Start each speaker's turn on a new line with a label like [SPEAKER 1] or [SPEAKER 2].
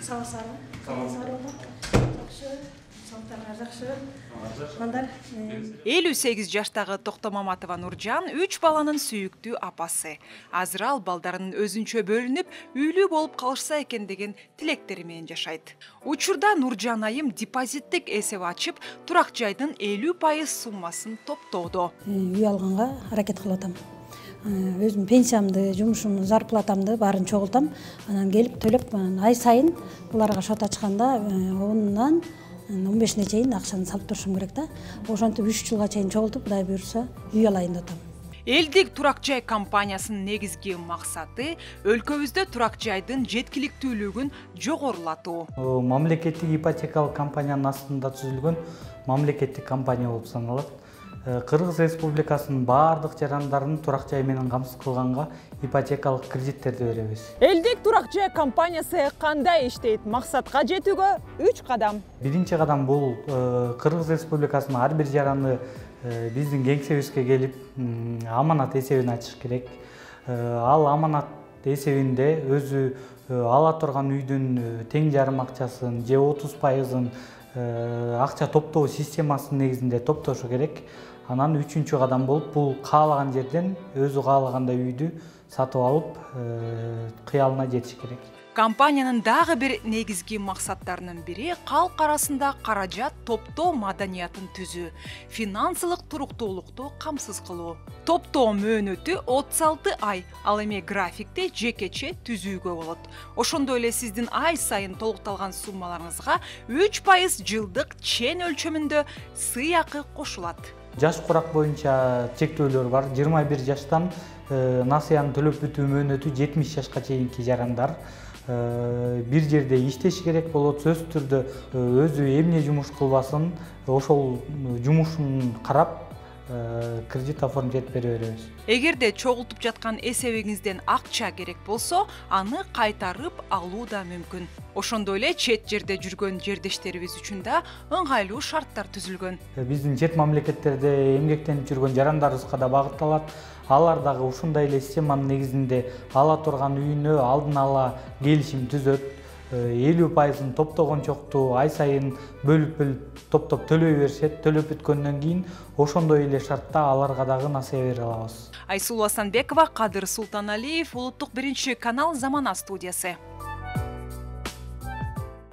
[SPEAKER 1] Сабасары. Сабасары. Жакшы. Сабаттарыңар жакшы.
[SPEAKER 2] 58 жаштагы Токтомаматова Нуржан 3 баланын сүйүктүү апасы. Азыр ал балдарынын өзүнчө бөлүнүп, үйлүү болуп калышса экен деген тилектери менен жашайт. Учурда Нуржан айым депозиттик эсеп ачып, турак жайдын 50% суммасын топтоодо.
[SPEAKER 1] Үй алганга аракет кылып атам. Өзүм пенсиямды, жумушумду, зарплатамды баарын чогултам. Анан келип төлөп, ай сайын буларга шот ачканда 10-нан 15-не чейин акчаны салып турушум керек да. Ошентип 3 жылга чейин чогултуп, Кудай буйруса, үй алайын деп атам.
[SPEAKER 2] Элдик турак жай компаниясынын негизги максаты өлкөбүздө турак жайдын жеткиликтүүлүгүн жогорулатуу.
[SPEAKER 3] Мамлекеттик ипотекалык компаниянын астында түзүлгөн мамлекеттик компания болуп саналат. Кыргыз Республикасынын баардык жарандарын турак жай менен камсыз кылганга ипотекалык кредиттерди беребиз.
[SPEAKER 4] Элдик турак жай компаниясы кандай иштейт? Максатка жетүүгө 3 кадам.
[SPEAKER 3] Биринчи кадам бул Кыргыз Республикасынын ар бир жараны биздин кеңсебизге келип аманат эсебин ачыш керек. Ал аманат эсебинде өзү ала турган үйдүн тең жарым акчасын же 30%-ын акча топтоо системасынын негизинде топтошу керек. Анан 3-чү кадам болуп, бул каалаган жерден өзү каалагандай үйдү сатып алып, кыялына жетиш керек.
[SPEAKER 2] Компаниянын дагы бир негизги максаттарынын бири калк арасында каражат топтоо маданиятын түзүү, финансылык туруктуулукту камсыз кылуу. Топтоо мөөнөтү 36 ай, ал эми графикти жекече түзүүгө болот. Ошондой эле сиздин ай сайын толукталган суммаларыңызга 3% жылдык чен өлчөмүндө сыйакы кошулат.
[SPEAKER 3] Жаш курак боюнча чектөөлөр бар. 21 жаштан насыяны төлөп бүтүү мөөнөтү 70 жашка чейинки жарандар бир жерде иштеши керек болот. Сөзсүз түрдө өзү эмне жумуш кылбасын, ошол жумушун карап кредит оформить этип бере беребиз.
[SPEAKER 2] Эгерде чогултуп жаткан эсебиңизден акча керек болсо, аны кайтарып алуу да мүмкүн. Ошондой эле чет жерде жүргөн жердештерибиз үчүн да ыңгайлуу шарттар түзүлгөн.
[SPEAKER 3] Биздин чет мамлекеттерде эмгектенип жүргөн жарандарыбызга да багытталат. Алар дагы ушундай эле системанын негизинде ала турган үйүнө алдын ала келишим түзөт. 50%-ын топтогончокту ай сайын бөлүп топтоп төлөй беришет. Төлөп бүткөндөн кийин ошондой эле шартта аларга дагы насыя бере алабыз.
[SPEAKER 2] Айсулуу Асанбекова, Кадыр Султаналиев, Улуттук 1 канал Замана студиясы.